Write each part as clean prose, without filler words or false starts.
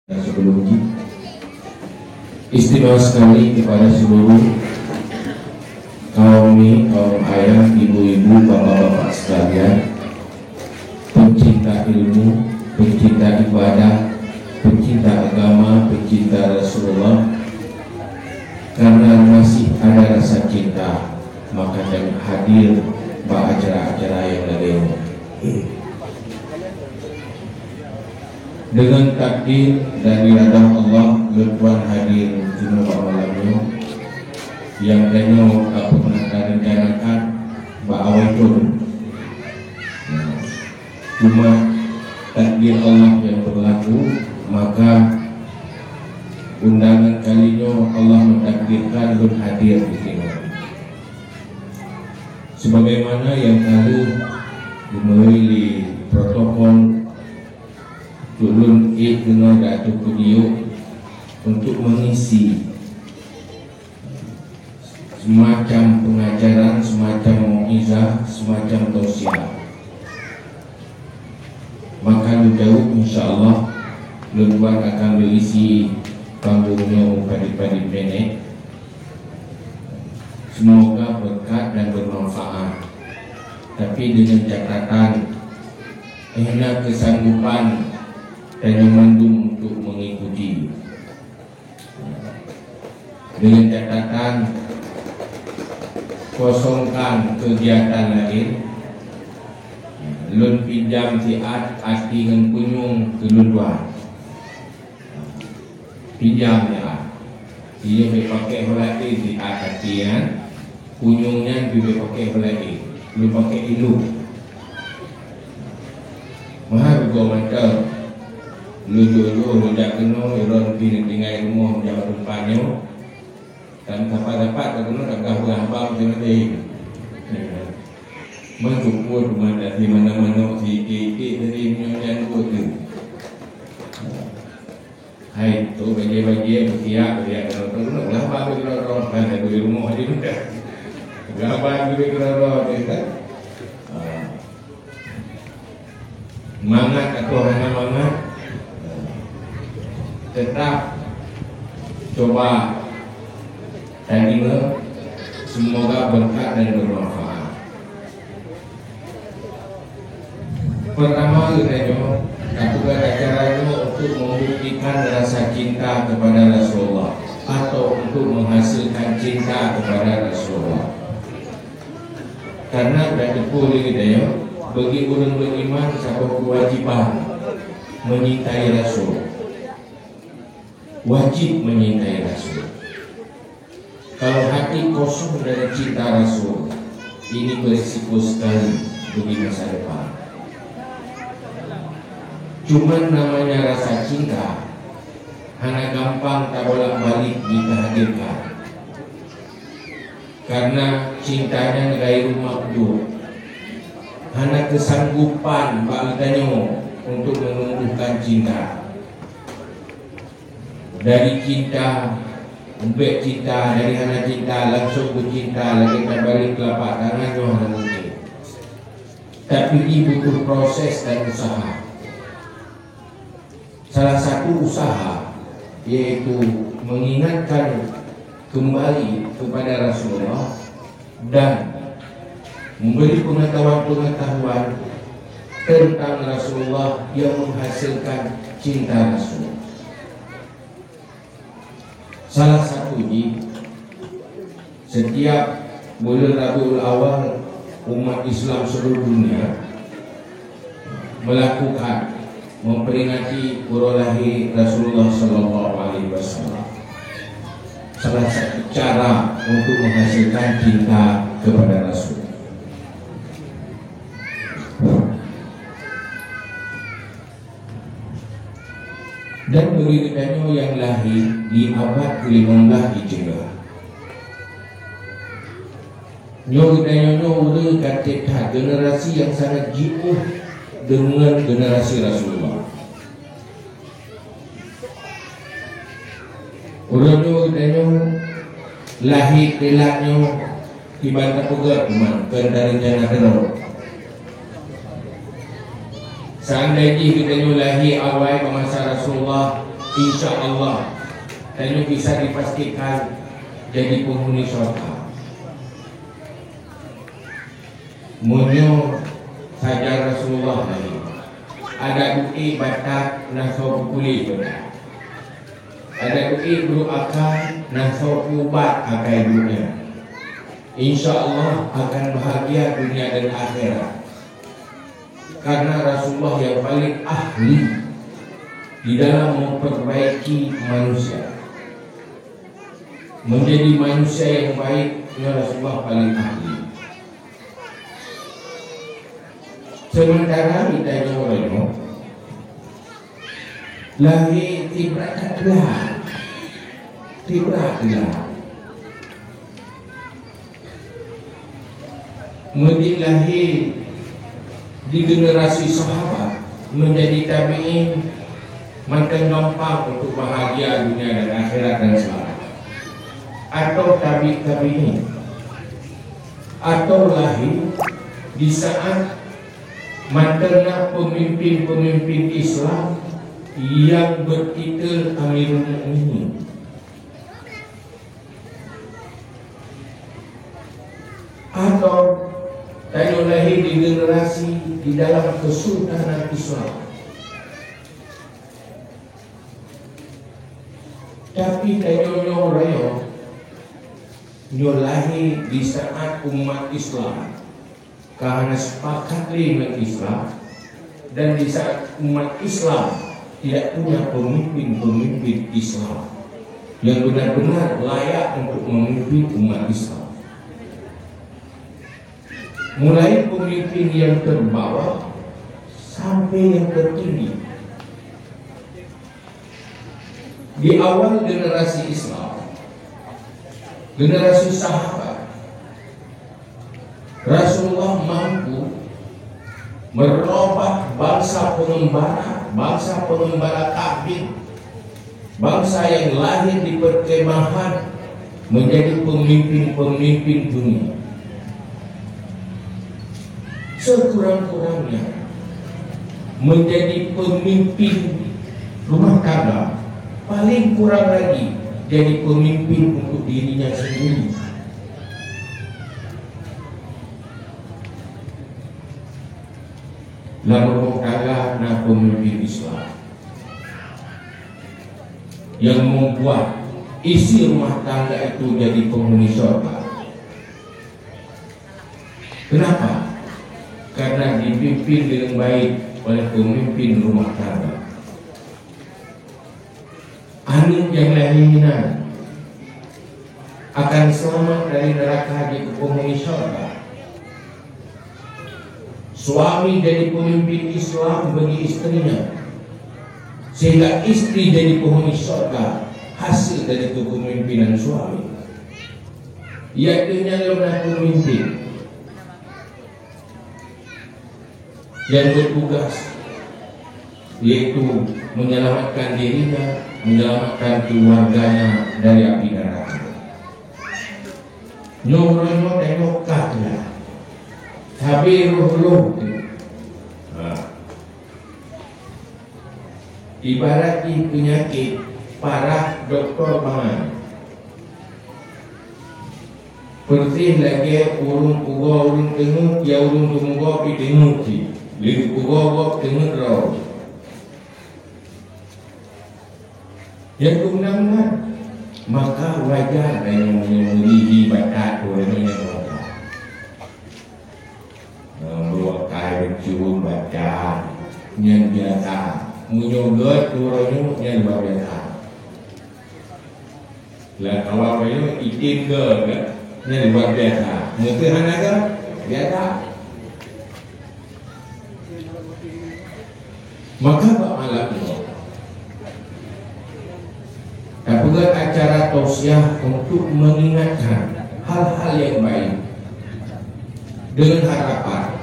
Sebelumnya istimewa sekali kepada seluruh kaum ayah, ibu-ibu, bapak-bapak sekalian, pencinta ilmu, pencinta ibadah, pencinta agama, pencinta Rasulullah. Karena masih ada rasa cinta, maka jangan hadir pada acara-acara yang lain. Dengan takdir dan iradah Allah, Tuhan hadir cuma malamnya yang denyo tak pernah rencanakan bahwa itu cuma takdir Allah yang berlaku, maka undangan kalinya Allah mentakdirkan Tuhan hadir di sini. Sebagaimana yang lalu dimulai protokol turun kena Datuk Kudiuk untuk mengisi semacam pengajaran, semacam mau'izah, semacam tausiah. Maka jauh insyaAllah Luan akan berisi panggungnya padi-padi pendek. Semoga berkat dan bermanfaat, tapi dengan catatan enak kesanggupan dan memandung untuk mengikuti, dengan catatan kosongkan kegiatan lain, lun pinjam tiat ati dengan kunyung keluluan pinjam ya, dia pakai helati tiat atian, kunyungnya juga pakai helati, lu pakai ilu, mahal gua mantel. Lu dah kena iron pilih tinggal rumah jauh tempatnya dan dapat kena agak berambang macam ni. Mencukur mana di mana si kiki dari nyonya tu. Hai tu bagi bersiap dia kalau lah apa orang pada di rumah dia muda. Gaban di kerana dia. Mangat atau hanya mangat tetap coba terima, semoga berkat dan bermanfaat. Pertama kita lakukan acaranya untuk membuktikan rasa cinta kepada Rasulullah atau untuk menghasilkan cinta kepada Rasulullah. Karena dari pulih kita ya, bagi orang beriman satu kewajiban menyintai Rasul. Wajib menyintai Rasul. Kalau hati kosong dari cinta Rasul, ini berisiko sekali bagi masa depan. Cuma namanya rasa cinta, hanya gampang tak bolak-balik ditahadirkan. Karena cintanya gairu makdur, hanya kesanggupan bagdanyo untuk menumbuhkan cinta. Dari cinta, umpet cinta, dari hana cinta langsung ke cinta, lagi tak balik telapak tangan hana mungkin. Tapi ini butuh proses dan usaha. Salah satu usaha yaitu mengingatkan kembali kepada Rasulullah dan memberi pengetahuan-pengetahuan tentang Rasulullah yang menghasilkan cinta Rasulullah. Salah satunya setiap bulan Rabiul Awal umat Islam seluruh dunia melakukan memperingati hari lahir Rasulullah Sallallahu Alaihi Wasallam. Salah satu cara untuk menghasilkan cinta kepada Rasul. Dan beritanya yang lahir di abad ke-15 Hijriah. Beritanya udah kata generasi yang sangat jauh dengan generasi Rasulullah. Beritanya lahir telaknya di bantah pegat teman dari jana teror. Seandainya kita nyulahi awal masa Rasulullah insya Allah dan bisa dipastikan jadi penghuni surga. Munyo saja Rasulullah lagi ada bukti batak nasab kulit, ada bukti guru akal nasab ubat akai dunia. Insya Allah akan bahagia dunia dan akhirat karena Rasulullah yang paling ahli di dalam memperbaiki manusia menjadi manusia yang baik. Rasulullah paling ahli. Sementara kita orang lagi tibratlah, menjadi lahir di generasi sahabat menjadi tabi'in, makin gampang untuk bahagia dunia dan akhirat dan selamat. Atau tabi'in, atau lahir di saat mantannya pemimpin-pemimpin Islam yang bertitel Amirul Mukminin. Atau tayo lahir di generasi di dalam kesultanan Islam. Tapi tayo nyo lahir di saat umat Islam karena sepakat dengan Islam, dan di saat umat Islam tidak punya pemimpin-pemimpin Islam yang benar-benar layak untuk memimpin umat Islam. Mulai pemimpin yang terbawah sampai yang tertinggi. Di awal generasi Islam, generasi sahabat, Rasulullah mampu merubah bangsa pengembara kafir, bangsa yang lahir di perkemahan menjadi pemimpin-pemimpin dunia. Sekurang-kurangnya menjadi pemimpin rumah tangga, paling kurang lagi jadi pemimpin untuk dirinya sendiri. Lalu rumah tangga na pemimpin Islam yang membuat isi rumah tangga itu jadi penghuni surga. Kenapa? Karena dipimpin dengan baik oleh pemimpin rumah tangga. Anak yang lahirnya akan selamat dari neraka di penghuni surga. Suami jadi pemimpin Islam bagi istrinya, sehingga istri jadi penghuni surga hasil dari kepemimpinan suami. Iaitunya adalah pemimpin yang bertugas, yaitu menyelamatkan dirinya, menyelamatkan keluarganya dari api neraka. Nyorono tengok kaklah habis ruh ibarat penyakit parah doktor pangan pertih lagi urung ugo urung tengok ya urung tunggu pi tengok si lihat ugo tengok raw yang kemudian maka wajar yang memiliki bakat orangnya cium baca yang biasa menyogot turunnya yang luar biasa lah kalau itu itim ke yang luar biasa mungkin anak biasa maka Pak Malam itu buat acara tausiah untuk mengingatkan hal-hal yang baik dengan harapan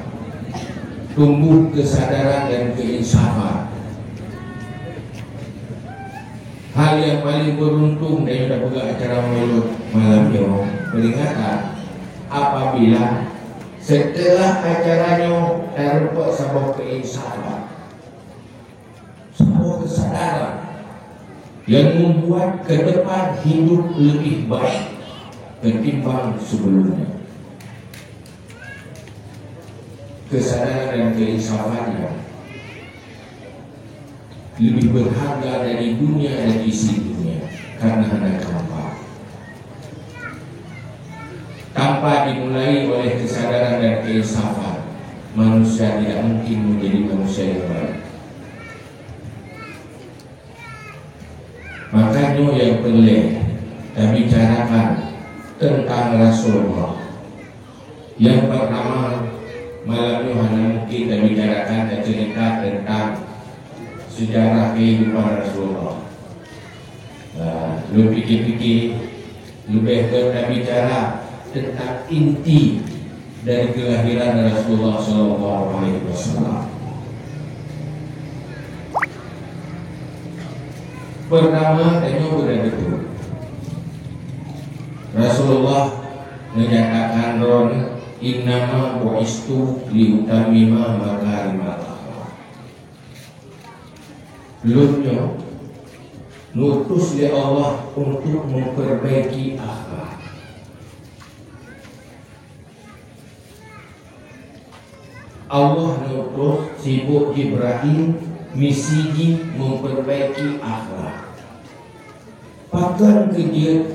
tumbuh kesadaran dan keinsafan. Hal yang paling beruntung dari acara malam ini peringatan apabila setelah acaranya terdapat sebuah keinsafan, sebuah kesadaran yang membuat ke depan hidup lebih baik ketimbang sebelumnya. Kesadaran dan keinsafannya lebih berharga dari dunia dan isi dunia, karena ada tanpa dimulai oleh kesadaran dan keinsafan, manusia tidak mungkin menjadi manusia yang baik. Makanya yang perlu kita bicarakan tentang Rasulullah. Yang pertama, malam ini mungkin kita bicarakan dan cerita tentang sejarah kehidupan Rasulullah. Lu pikir-pikir, lebih kita bicara tentang inti dari kelahiran Rasulullah SAW. Pertama, tanya udah betul. Rasulullah menyatakan ron innama bu'istu liutamima makarimal akhlaq. Belumnya nutus oleh Allah untuk memperbaiki akhlak. Allah nutus sibuk Ibrahim misi memperbaiki akhlak. Bahkan kerja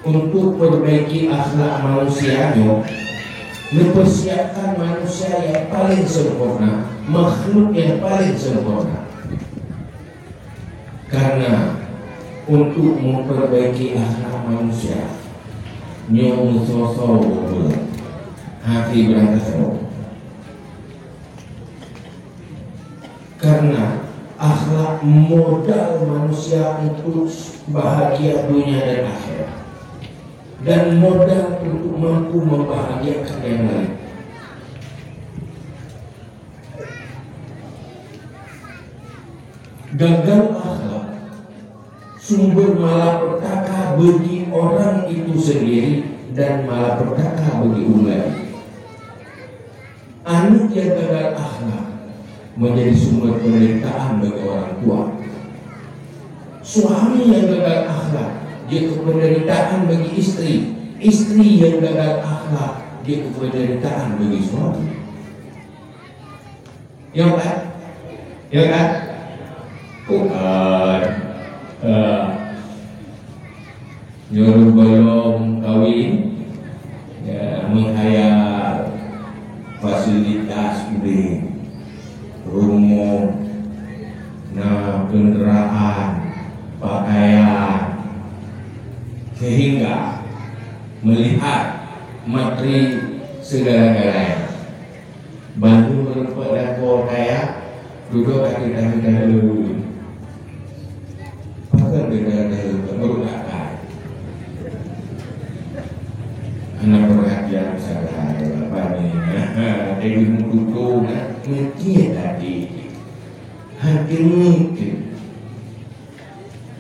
untuk perbaiki akhlak manusianya, mempersiapkan manusia yang paling sempurna, makhluk yang paling sempurna. Karena untuk memperbaiki akhlak manusia, nyawa sosok hati berantas. Karena akhlak modal manusia untuk bahagia dunia dan akhirat, dan modal untuk mampu membahagiakan yang lain. Gagal akhlak sumber malapetaka bagi orang itu sendiri dan malapetaka bagi umat. Anak yang gagal akhlak menjadi sumber penderitaan bagi orang tua. Suami yang gagal akhlak jadi penderitaan bagi istri. Istri yang gagal akhlak jadi penderitaan bagi suami. Ya kan? Ya kan? Bukan. Nyuruh belum kawin, ya, menghayal fasilitas gede, rumah, nah kendaraan, pakaian, sehingga melihat materi segala-galanya. Bantu merempet dan kau kaya, duduk kaki dulu. Pakai dulu, baru akal. Anak perhatian saya, apa ni? Dari mutu nak mungkin tadi, hati mungkin.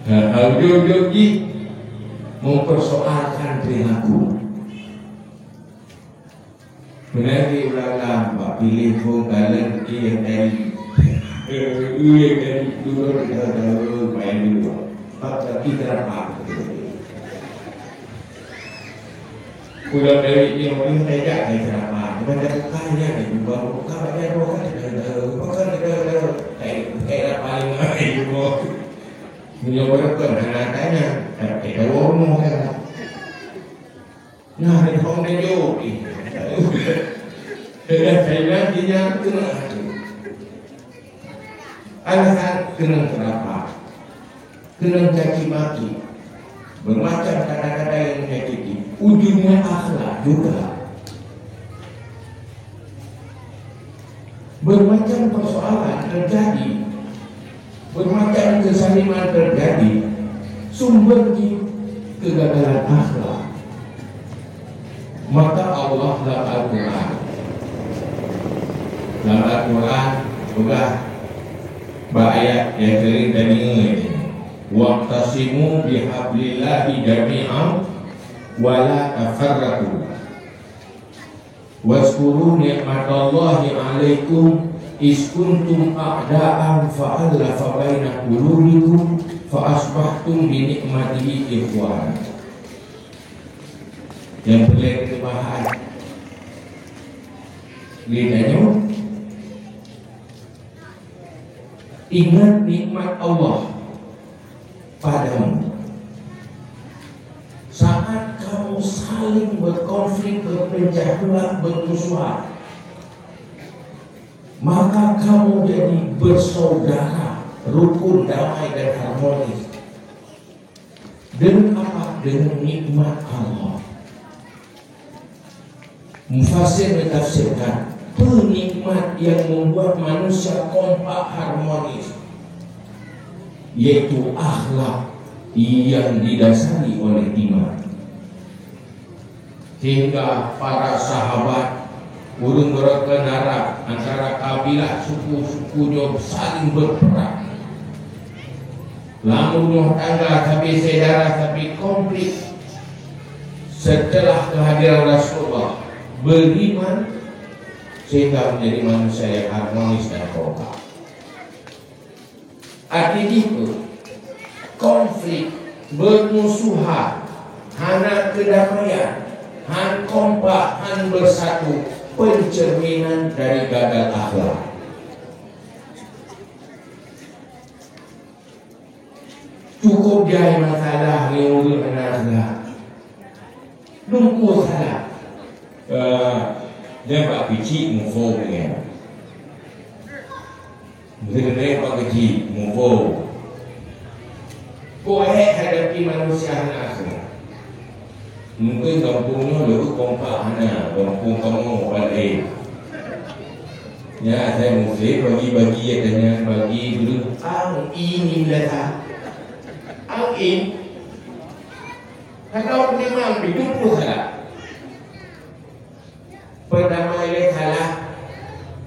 Audio-audio mempersoalkan perilaku. Benar di ulang Pak pilih pun kalian yang dari dulu kita main dulu. Pak kita apa? Pulang dari yang paling tidak ada berapa. Kita ada bukanya di bawah buka banyak bukan kayak paling di bawah. Mencoba penanganannya, kita ngomong kan. Nah, di hong dejo, dengan saya dia kena. Anak kena berapa? Kena caci maki, bermacam kata-kata yang menyakiti. Ujungnya akhlak juga. Bermacam persoalan terjadi, bermacam kesaliman terjadi, sumber di kegagalan akhlak. Maka Allah dalam Al-Quran juga ayat yang sering tadi ini, waqtasimu bihablillahi jami'an wala tafarraqu waskuru ni'matallahi alaikum is kuntum a'da'an fa'alafa baina qulubikum fa asbahtum bi nikmatihi ikhwana. Yang boleh kita bahas bedanya, ingat nikmat Allah padamu saat kamu saling berkonflik, berpecah belah, bermusuhan, maka kamu jadi bersaudara, rukun, damai dan harmonis. Dengan apa? Dengan nikmat Allah. Mufassir mentafsirkan penikmat yang membuat manusia kompak, harmonis, yaitu akhlak yang didasari oleh iman. Hingga para sahabat urung berkenara antara kabilah suku-sukunya saling berperang, lalu rumah tangga tapi saudara tapi konflik. Setelah kehadiran Rasulullah, beriman sehingga menjadi manusia yang harmonis dan kompak. Artinya itu, konflik, bermusuhan, hana kedamaian, han kompak, han bersatu, pencerminan dari gagal akhlak. Cukup dia masalah yang benar-benar lumpuh salah. Dia pak kecil mufo ni, dia pak kecil mufo. Kau hadapi manusia anak. Mungkin kampungnya lebih kompak hana, kampung kamu balik. Ya, saya mesti bagi-bagi ya tanya bagi dulu. Ang ini dah, ang ini. Kalau memang hidup salah. Pertama yang salah,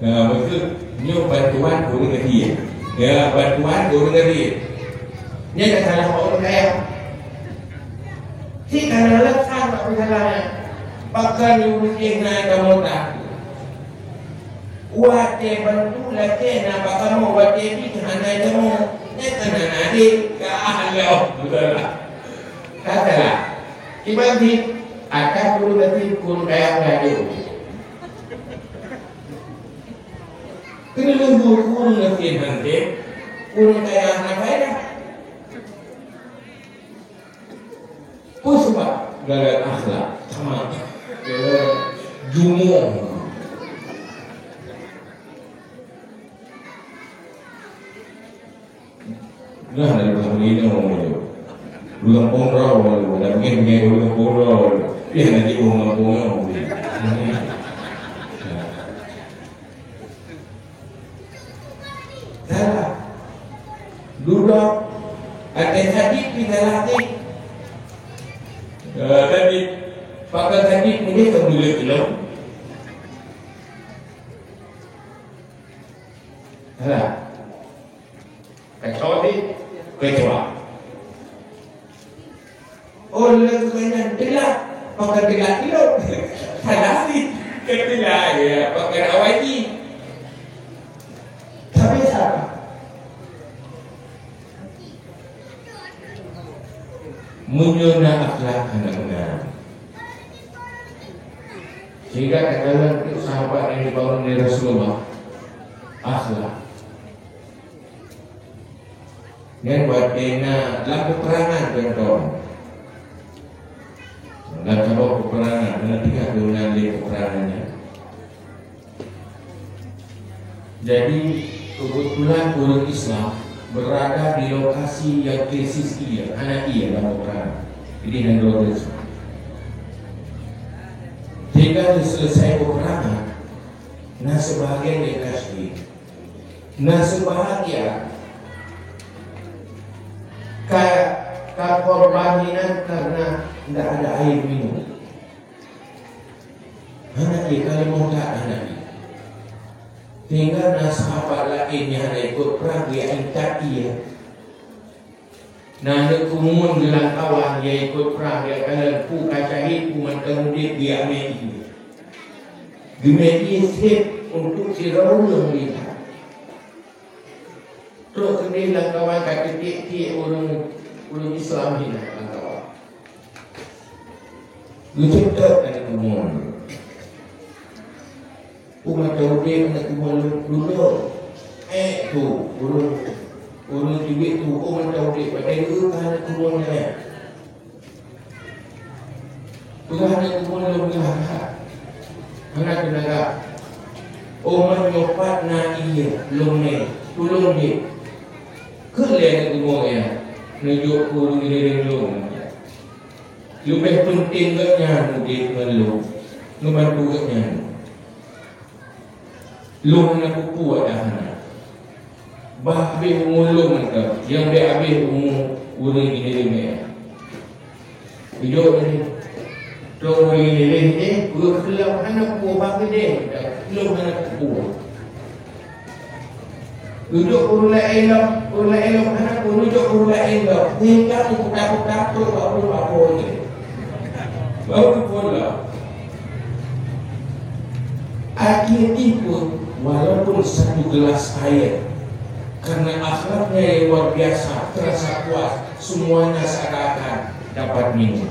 maksud nyo bantuan guru negeri, ya bantuan guru negeri. Ini ada salah orang kaya. Si karena lekat tak bersalahnya, pakai urus yang naik kamu tak. Wate bantu lagi nak kamu wate itu naik kamu, ni tanah nadi kalau betul lah. Katalah, ibadi akan guru negeri pun kaya lagi. Kena guru ngerti nanti, guru kaya anak kaya. Kau sebab gagal akhlak sama jumung. Nah dari tahun ini orang itu, bulan Pondraw, dan mungkin bulan Pondraw, ya nanti bulan Pondraw. Salah, duduk, ada hadis kita latih. Tadi pakai hadis ini kemudian kilo. Salah, kecuali kecuali. Oleh kerana tidak pakai 3 kilo, salah sih, ketilah ya pakai awaki. Tapi siapa? Menyona akhlak anak-anak. Sehingga katakan itu sahabat yang dibangun oleh Rasulullah, akhlak. Dan buat kena dalam peperangan contoh. Dalam sebuah peperangan, nanti kan dengan di peperangannya. Jadi kebetulan orang Islam berada di lokasi yang krisis dia, anak ia dalam peperangan. Jadi negara Islam. Jika selesai peperangan, nah sebahagian dikasih, nah sebahagian korbanan karena tidak ada air minum. Anak ia kalau mau tak anak ia. Sehingga sahabat lainnya ada ikut perang dia ingat ia. Nah ada kumun gelang kawan dia ikut perang dia kalau pu kacahit pu mantang dia dia ambil. Gemedi sip untuk si Raul melihat. Terus kedai langkawan kata tiap-tiap orang Islam ni langkawan. Lucu tak ada kumon. Umat Daudi nak kumon dulu. Tu orang juga tu umat Daudi pada itu kan kumon ni. Bukan kumon lumlah. Anak tenaga. Umat nyopat na iya lumne, tulung dia. Kelihatan kumon ya. Nunjuk kurung diri lum. Lebih penting gaknya mungkin melum. Membantu gaknya. Lum nak kuat dah. Bah habis umulum ke. Yang dia habis umur ini ni. Hidup ni. Tuh ini gua kelam anak ku bang dia. Lum anak ku. Duduk ulai elok anak ku duduk ulai elok. Ni kan aku takut apa ni. Baru pula akhir tipu walaupun satu gelas air karena akhlaknya yang luar biasa terasa puas semuanya seakan dapat minum.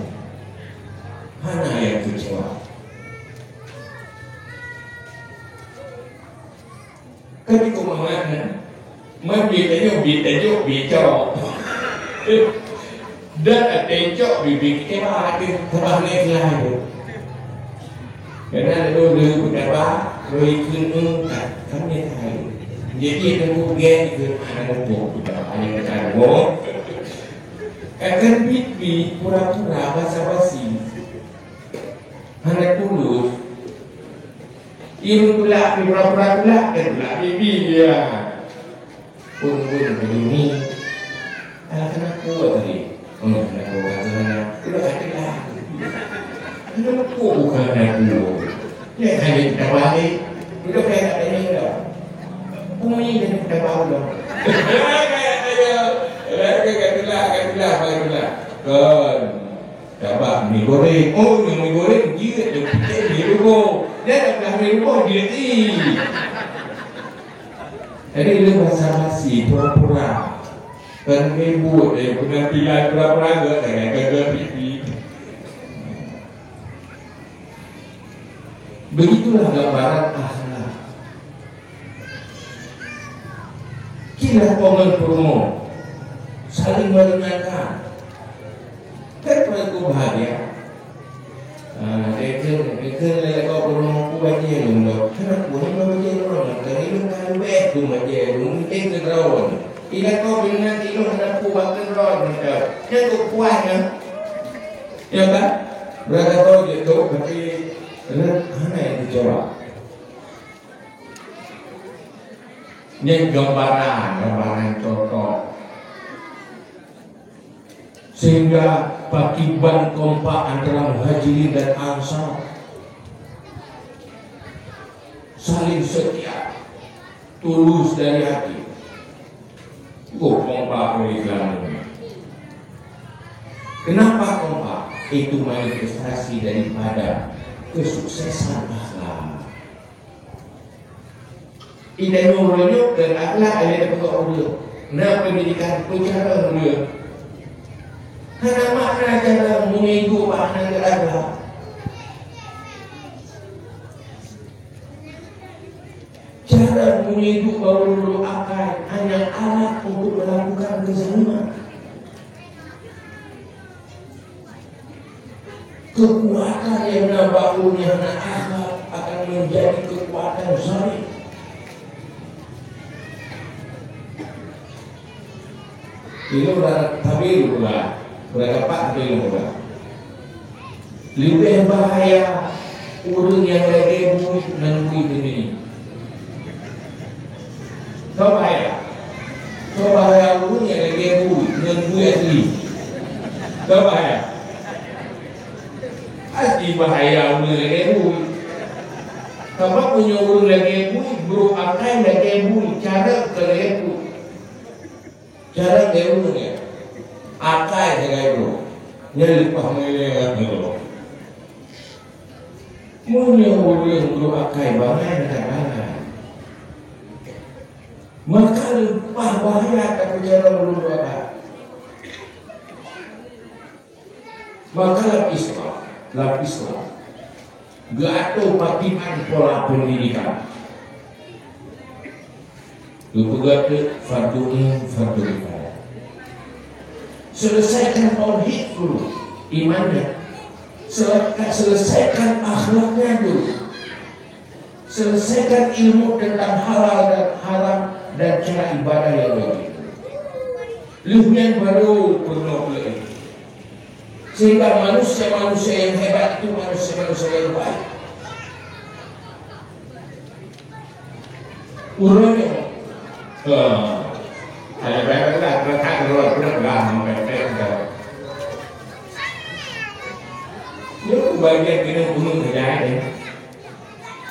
Hanya yang kecewa. Ketika mengatakan membitanya bicara dan tengok bibik kita ada terbalik lain. Kerana dulu berapa berikut kami tahu. Jadi kemudian itu anak kita hanya kata akan bibi pura-pura basa-basi. Anak tulus. Ibu pula pura-pura pula bibi dia. Pun begini. Anak kuat tadi. Nak buat mana? Tidak ada. Tidak bukan aku. Dia hanya kita balik. Tidak kayak ada ni dah. Bumi jadi kita bawa. Kayak kan. Dapat mie goreng. Oh, mie goreng dia di rumah. Dia dah mie rumah dia ni. Jadi dia basa-basi pura-pura. Dan ibu penampilan pura-pura dengan gagal pipi. Begitulah gambaran akhlak. Kira komen promo saling meringankan. Kenapa aku bahagia? Itu lagi kau promo aku baca dulu. Kenapa aku baca dulu? Kerana itu kan baik tu baca mungkin kerawon. Ila kau dengan itu hendak buat kerawon kita. Jangan puas kan? Ya kan? Berada kau je tu berarti mana yang dijawab? Ini gambaran contoh. Sehingga pakiban kompak antara Muhajirin dan Ansar saling setia, tulus dari hati. Kompak Islam ini. Kenapa kompak? Itu manifestasi daripada kesuksesan akhlak. Ini nurul dan akhlak ada dapat orang. Nah pendidikan cara dia. Karena makna cara mengigu makna akhlak. Cara mengigu baru akal hanya alat untuk melakukan kezaliman. Kekuatan yang nabakunya anak akhlak akan menjadi kekuatan zalim. Ini sudah tabir pula, sudah dapat tabir pula. Lebih bahaya orang yang lagi menunggu ini. Bahaya orang yang lagi menunggu asli. Bahaya. Asli bahaya orang lagi Sebab punya orang lagi bro akan lagi cara kelegu. Cara dia akal dengan itu, dia lepas mereka itu. Mungkin orang bro akal bangai dengan bangai. Maka Sumpah bahaya tapi cara belum doa. Maka lapislah. Gato patiman pola pendidikan. Lupagat farduin fardu kifayah. Selesaikan tauhid dulu, imannya. Selesaikan akhlaknya dulu. Selesaikan ilmu tentang halal dan haram dan cara ibadah yang baik. Luhyan baru penuh lagi. Sehingga manusia yang hebat itu manusia yang baik. Urutnya, saya bayar lah, mereka keluar benar sampai enggak. Dia bagian kena gunung kejadian.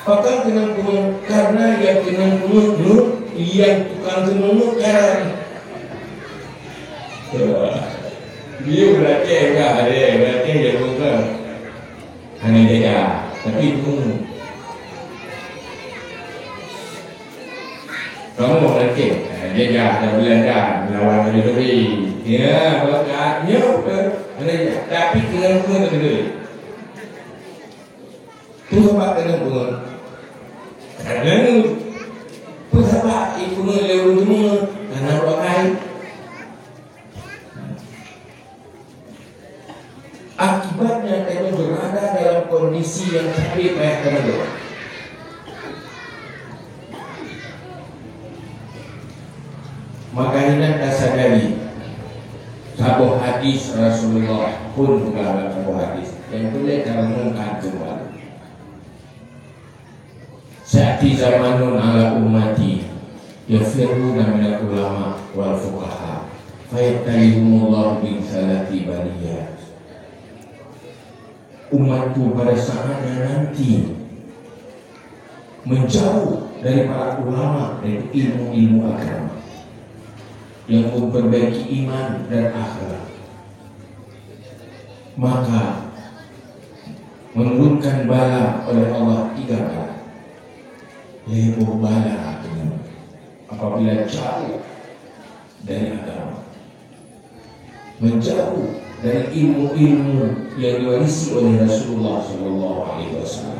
Apakah kena gunung karena yang kena gunung dulu, yang tukang gunung kan. Dia berarti enggak ada, berarti dia bukan hanya dia, tapi gunung. Kamu mau nanti, dia dah Belanda melawan Belanda. Ya, bakatnya mana tapi kena gunung kedua. Tu sebab kena gunung. Karena tu sebab ibu lewat semua karena pakai. Akibatnya kita berada dalam kondisi yang sakit kayak kena. Maka hendak sadari sabuh hadis Rasulullah pun bukan sabuh hadis yang boleh merenungkan kembali. Sa'ati zamanun ala ummati yafiruna minal ulama wal fuqaha fayatalihumullahu bin salati baliyat. Umatku pada saatnya nanti menjauh dari para ulama dan ilmu-ilmu agama yang memperbaiki iman dan akhlak, maka menurunkan bala oleh Allah 3 bala. Lebo bala apabila jauh dari agama, menjauh dari ilmu-ilmu yang diwarisi oleh Rasulullah SAW,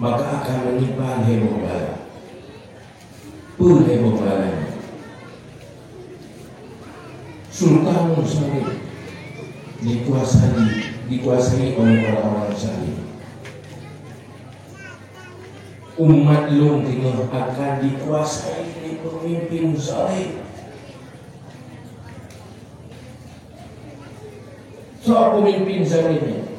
maka akan menimpa lebo bala. Lebo balanya Sultan Muslim dikuasai oleh orang-orang saleh. Umat lum ini akan dikuasai oleh pemimpin saleh. Soal pemimpin salehnya,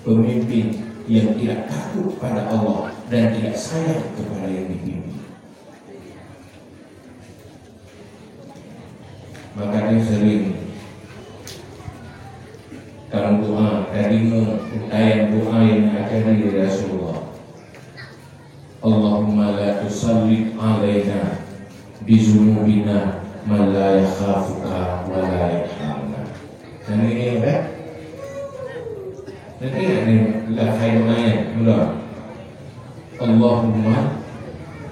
pemimpin yang tidak takut pada Allah dan tidak sayang kepada yang dipimpin. Maka dia sering dalam doa dari utayan doa yang akan dari Rasulullah. Allahumma la tusallit alaina bizunubina man la yakhafuka wa la yarhamna. Dan ini apa? Nanti ini lah khairun ayat mula. Allahumma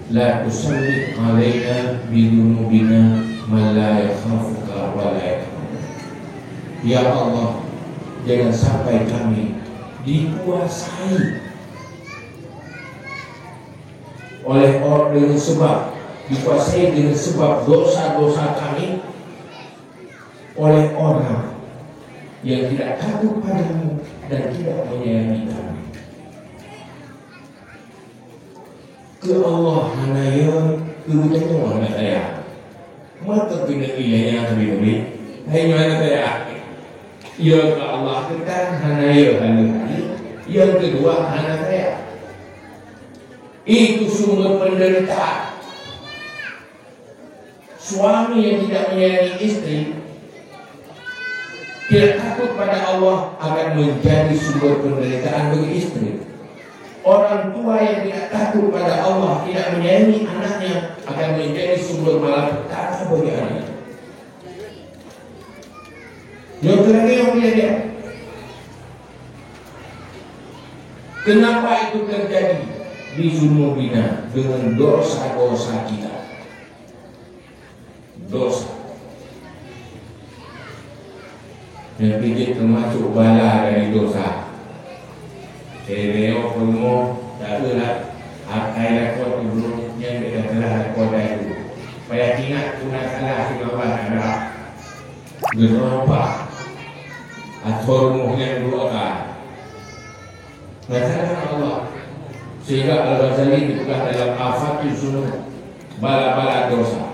la tusallit alaina bizunubina man la yakhafuka wa la yarhamna. Ya Allah, jangan sampai kami dikuasai oleh orang dengan sebab dosa-dosa kami oleh orang yang tidak takut padamu dan tidak menyayangi kami. Ke Allah hanaya kerutannya mana saya mata kena ilahnya lebih hai mana saya ya ke Allah kita hanaya yang kedua hana saya. Itu sumber penderitaan. Suami yang tidak menyayangi istri, tidak takut pada Allah, akan menjadi sumber penderitaan bagi istri. Orang tua yang tidak takut pada Allah, tidak menyayangi anaknya, akan menjadi sumber malapetaka bagi anaknya. Yang terakhir yang punya dia. Kenapa itu terjadi? Bizunubina, dengan dosa-dosa kita. dosa. Yang pijit termasuk bala dari dosa. Sereo promo tak lah akai lakon dulu yang kita telah lakon dulu. Supaya ingat guna salah si bapa ada gerompak atau yang dua kan. Masalah Allah sehingga Al-Ghazali ditulis dalam Afatul Sunul bala-bala dosa.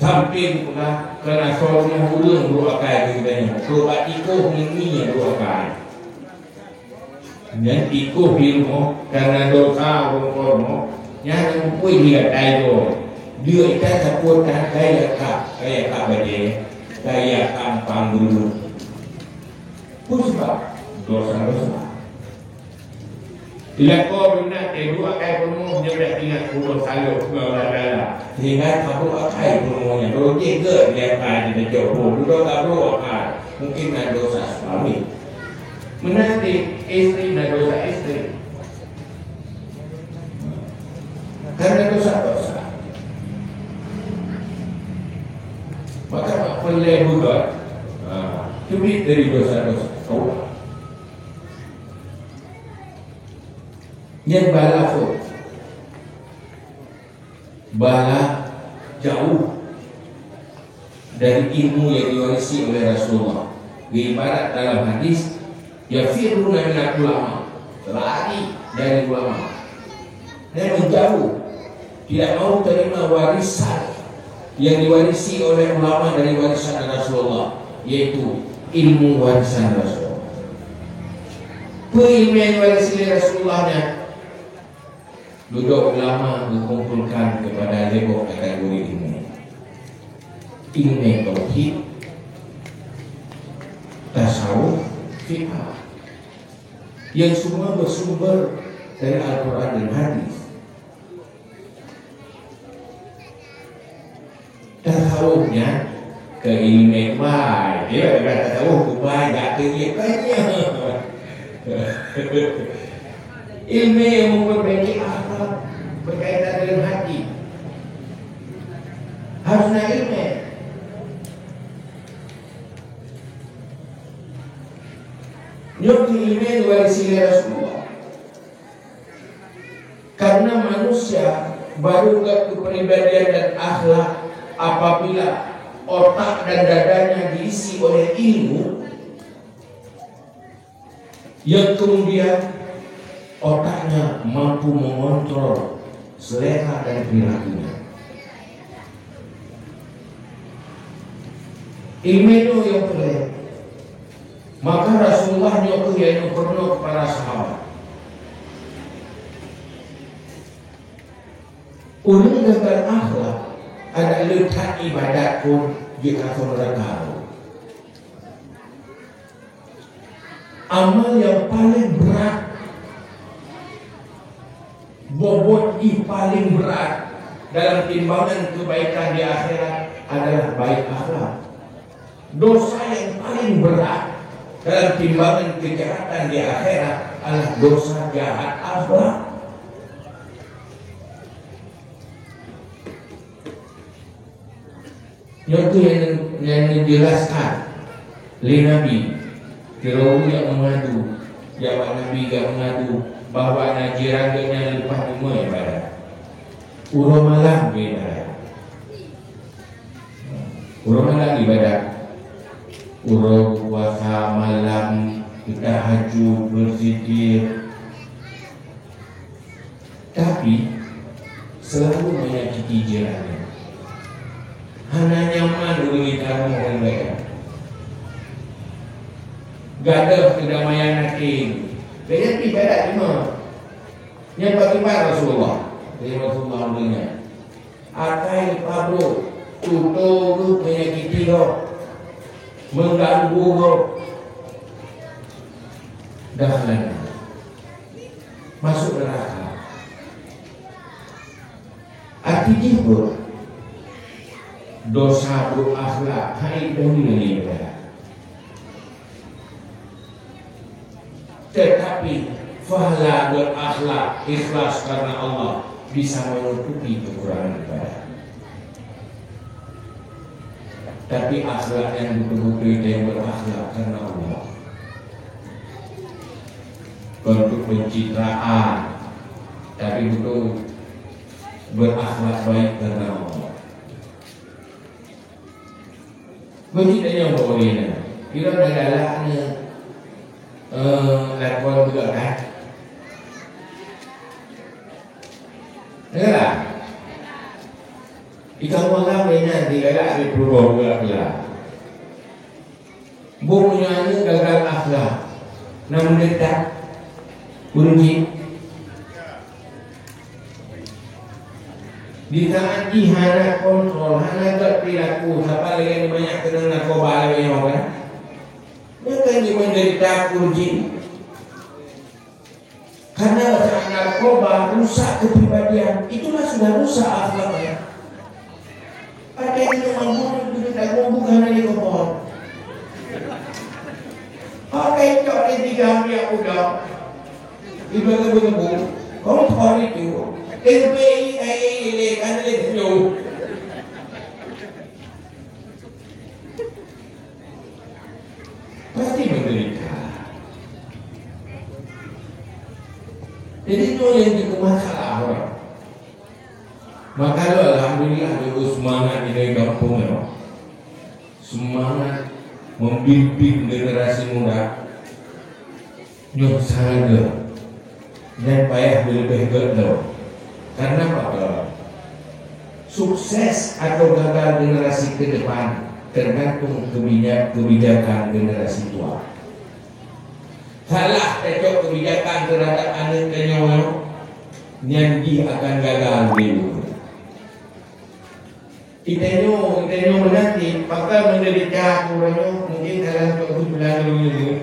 Samping pula kerana soalnya ulung dua kali katanya. Coba ikuh minginya dua kali. Dan ikuh ilmu karena dosa orang yang mempui dia tayo. Dia itu saputan kayak kak bade, kayak kampang dulu. Puspa dosa. Bila kau benar kedua kali penuh dia dah ingat puluh salur berada. Sehingga kamu akai penuhnya. Kalau dia dia akan dia jauh. Dulu tak perlu akan mungkin ada dosa suami. Menanti istri dan dosa istri. Karena dosa-dosa. Maka tak boleh juga cubit dari dosa-dosa. Yang bala jauh dari ilmu yang diwarisi oleh Rasulullah. Ibarat dalam hadis, yafiruna minal ulama, lari dari ulama. Dan menjauh, tidak mau terima warisan yang diwarisi oleh ulama dari warisan Rasulullah, yaitu ilmu warisan Rasulullah. Ilmu yang diwarisi oleh Rasulullahnya duduk ulama dikumpulkan kepada lebok kategori ini. Ilmu tauhid, tasawuf, fiqh, yang semua bersumber dari Al-Quran dan hadis. Tasawufnya ke ilmu baik, dia kata tasawuf baik, tak kerja. Ilmu yang memperbaiki akhlak berkaitan dengan hati harusnya ilmu. Nyokti ilmu diwarisi Rasulullah. Karena manusia baru ke kepribadian dan akhlak apabila otak dan dadanya diisi oleh ilmu yang kemudian otaknya mampu mengontrol selera dan perilakunya. Ilmu itu yang perlu. Maka Rasulullah nyokong yang penuh para sahabat. Ulun dengan akhlak ada letak ibadat pun jika saudara tahu. Amal yang paling berat, bobot paling berat dalam timbangan kebaikan di akhirat adalah baik akhlak. Dosa yang paling berat dalam timbangan kejahatan di akhirat adalah dosa jahat akhlak. Itu yang dijelaskan oleh Nabi. Kirawu yang mengadu, jawab Nabi yang mengadu bahwa najiraganya lepas semua ibadat. Urang malam ibadat. Urang malam ibadat. Urang puasa malam, kita tahajud, berzikir. Tapi selalu menyakiti jirannya. Hanya nyaman dulu kita mohon mereka. Gadah kedamaian hati. Dia ibadat cuma yang bagaimana Rasulullah. Dari Rasulullah dengan akai pablo tutup menyakiti lo, mengganggu lo, dah masuk neraka. Artinya itu dosa berakhlak hai dahulu ibadat. Tetapi fahla berakhlak ikhlas karena Allah bisa menutupi kekurangan ibadah. tapi akhlak yang betul-betul yang berakhlak karena Allah. Bentuk pencitraan, tapi betul berakhlak baik karena Allah. Begitu yang boleh. Kira galaknya lakon juga kan? Enggak. Ikan malam ini digalak di perubah gelap. Bukunya ini gagal akhlak. Namun dekat kunci di saat dihana kontrol, hana tak perilaku, siapa lagi yang banyak kena narkoba lagi yang orang, mereka ini menderita kunci. Karena saat narkoba rusak kepribadian, itulah sudah rusak akhlaknya. Ada yang membunuh itu tidak bukan hanya kebon. Oke, cok ini digambil udah. Ibu-ibu, kontrol itu. LPI kan itu. Pasti menderita. Jadi itu yang jadi masalah orang. Maka alhamdulillah ada semangat di kampung ya. Semangat membimbing generasi muda. Nyok saga dan payah lebih gedor. Karena apa? Sukses atau gagal generasi ke depan tergantung kebijakan generasi tua. Salah cocok kebijakan terhadap anak kenyong, nyanyi akan gagal dulu. Itenyo menanti, maka menderita kurangnya mungkin dalam kebutuhan dulu.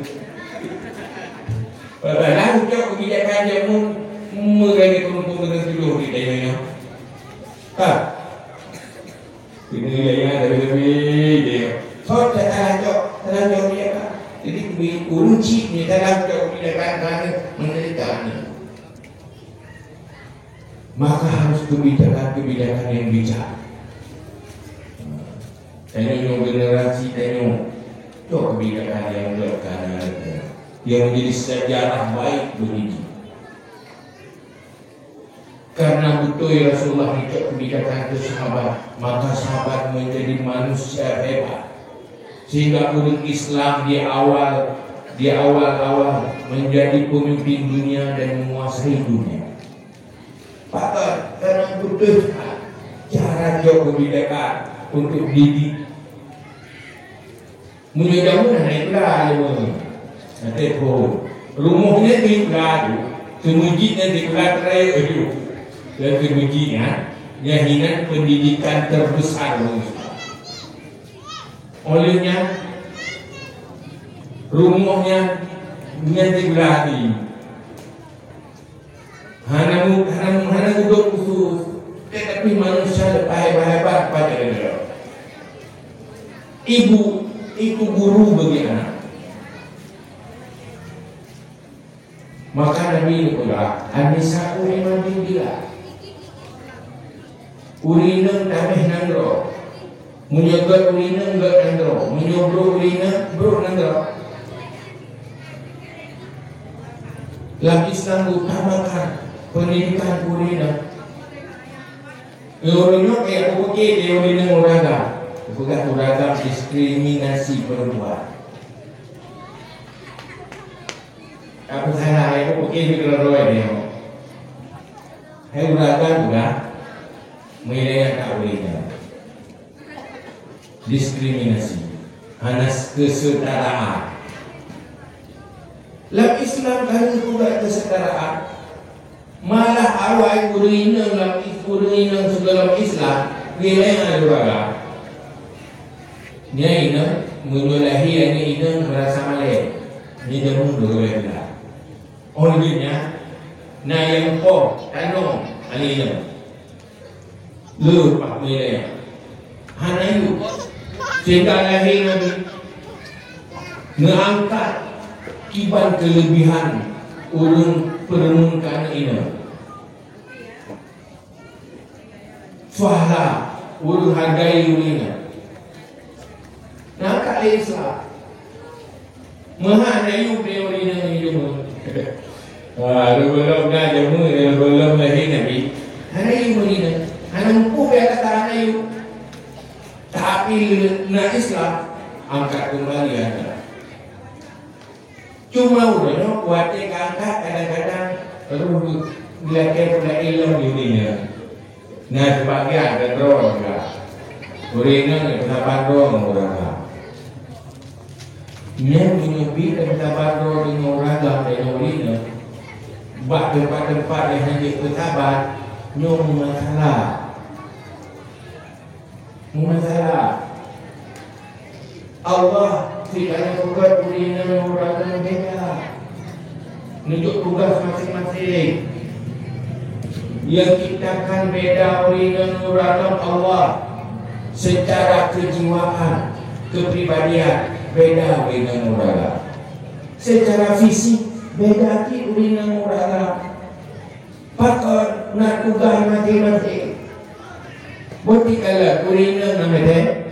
Padahal cocok kebijakan yang mengenai kelompok dengan tujuh kita ini, tak? Ini yang ada lebih dia. So terlalu dia kan. Jadi kunci ni dalam kebijakan menderita ni. Maka harus kebijakan yang bijak. Tanya generasi tanya, cok kebijakan yang berkana yang menjadi sejarah baik begini. Karena betul ya Rasulullah itu kebijakan itu sahabat, maka sahabat menjadi manusia hebat. Sehingga umat Islam di awal menjadi pemimpin dunia dan menguasai dunia. Maka karena betul cara jauh kebijakan untuk didik. Mudah-mudahan itulah nanti rumahnya tinggal, kemudian tinggal terakhir. Dan kemudian yahinan pendidikan terbesar olehnya rumahnya menjadi berarti hana duduk khusus, tetapi manusia lebih hebat pada dia. Ibu itu guru bagi anak. Maka Nabi Muhammad An-Nisa Uliman Bila Ulinang tameh nandro, menyogot ulinang got nandro, menyobro ulinang bro nandro. Dalam Islam utamakan pendidikan ulinang. Ulinang kayak apa dia ulinang uragam, bukan uragam diskriminasi perempuan. Apa salah itu oke kalau dia. Hai uragam bukan? Wilayah tak bolehnya diskriminasi, hanas kesetaraan. Dalam Islam kan juga kesetaraan. Malah awal kurina dalam Islam wilayah ada beragam. Dia ini menulahi ini merasa malai. Ini demi dua. Olehnya, na yang tanong alina. Lupa wilayah hana itu sehingga lahir Nabi mengangkat kiban kelebihan urun perenungkan ini suara urun hargai urina tak boleh Islam. Maha nayu priori nang hidup. Belum dah jemu, belum lagi Nabi. Nayu Madinah. Anak mampu dia kata nayu. Tapi nak Islam angkat kembali ada. Cuma udah kuatnya angkat kadang-kadang terus belajar pula ilmu dirinya. Nah sebagian ada drone lah. Kurina kita bandung orang. Yang menyebut kita bandung dengan orang dan Kurina. Buat tempat-tempat yang hanya bersabar, nyom masalah. Allah tidak bukan Kurina orang dan beda. Menunjuk tugas masing-masing. Yang ciptakan beda Kurina orang Allah. Secara kejiwaan, kepribadian beda dengan murala. Secara fisik beda ki dengan murala. Pakar nak tugas masing-masing. Boti kala kurina namanya.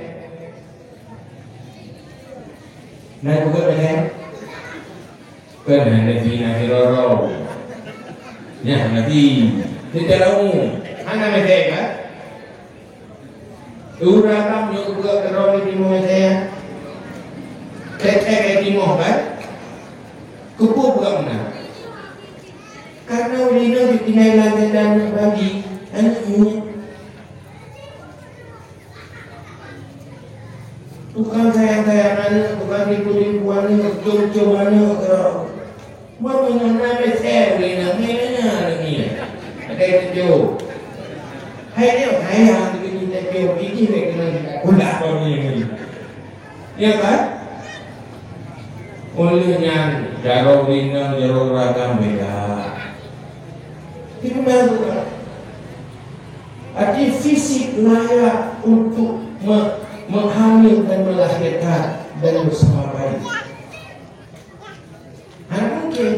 Nak tugas macam kan nanti nak roro. Ya nanti secara umum mana mereka? Urang juga kerana di rumah saya, kecek di rumah kan, kupu bukan mana? Karena urina ditinggal lantai dan bagi anaknya. Tukang sayang anak, tukang ibu anak, jom anak kerana, buat mengenai saya urina mana lagi? Ada itu. Hai dia kaya kita jauh ini dengan ulah ini. Ya kan? Olehnya jauh ringan jauh ragam beda. Itu baru. Arti fisik layak untuk menghamil dan melahirkan dan bersama bayi. Mungkin.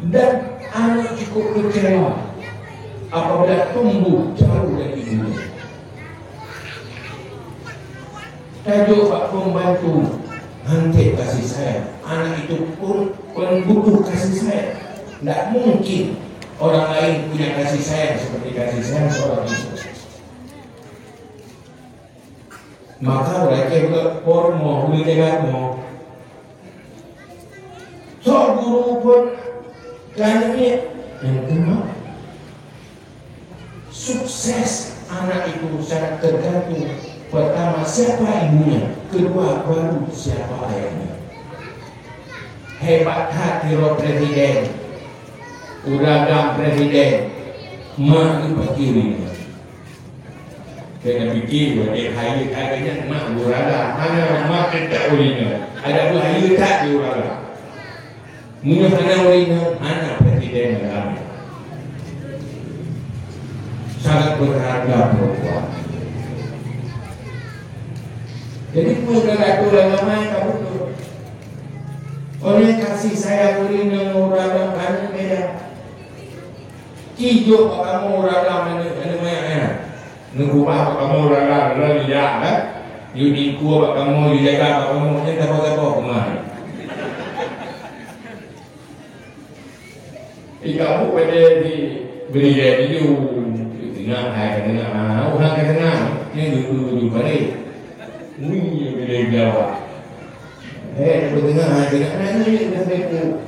Dan anak cukup kecewa apabila tumbuh jauh dari ibu. Tajuk Pak Pembantu hantik kasih sayang. Anak itu pun butuh kasih sayang. Tidak mungkin orang lain punya kasih sayang seperti kasih sayang seorang ibu. Maka mereka ke pormo, mau. So guru pun Karena yang kedua, sukses anak itu sangat tergantung pertama siapa ibunya, kedua baru siapa ayahnya. Hebat hati roh presiden, uragam presiden, mak itu kirinya. Kena fikir dia kaya mak uragam, mana mak tidak urinya, ada bahaya tak di uragam. Mungkin anak presiden kami sangat berharga perempuan. Jadi mudah itu lama kamu tu. Oleh kasih saya beri orang kamu beda. Kijo kamu orang mana nunggu apa kamu orang lalu ya, yudi kuah kamu jaga kamu kita apa kemana? Ikamu pada beri dia itu tengah hari tengah orang tengah ni dulu balik ni beri jawab tengah hari tengah ni dah beku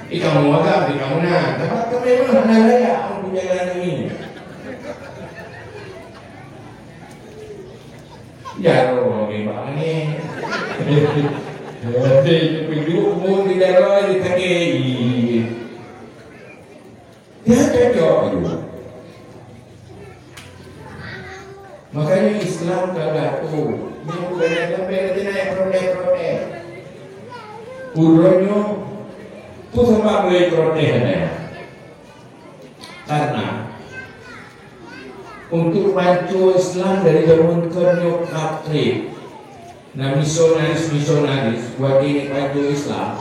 ikamu agak ikamu nak dapat kami mana nak raya aku jalan ini ya roh ni bang ni jadi pintu pun tidak roh di kaki dia cocok itu. Makanya Islam kagak tuh, yang bukan sampai dia naik protes. Uronyo tuh sama mulai protesnya. Karena untuk maju Islam dari zaman Kernyok Katrik, nah misionaris buat ini maju Islam.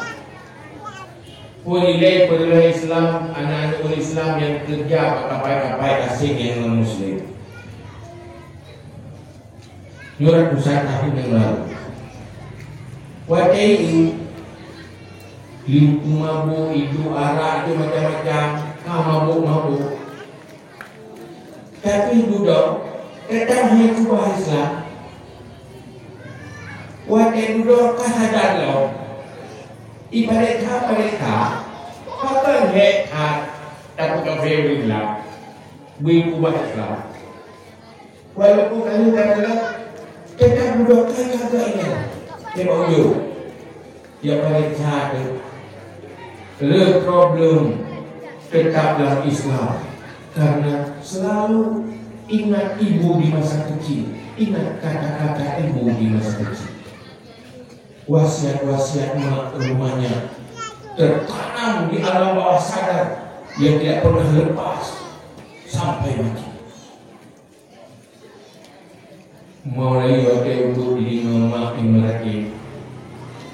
Nilai perlulah Islam, anak-anak Islam yang kerja kapal-kapal asing yang non-Muslim. Nyurat pusat tahun yang lalu. Wadai limpu mabuk, itu arak, itu macam-macam. Kau mabuk-mabuk. Tapi duduk, tetap hanya kubah Islam. Wadai duduk, kau sadar lo. Ibarat mereka, apa yang takut kafir Islam, beri kubah Islam. Walaupun kamu kata, tetap duduk kagak ini. Tengok you, yang mereka itu, le problem tetaplah Islam, karena selalu ingat ibu di masa kecil, ingat kata-kata ibu di masa kecil. Wasiat-wasiat rumahnya tertanam di alam bawah sadar yang tidak pernah lepas sampai mati. Mulai waktu untuk diri mak mereka,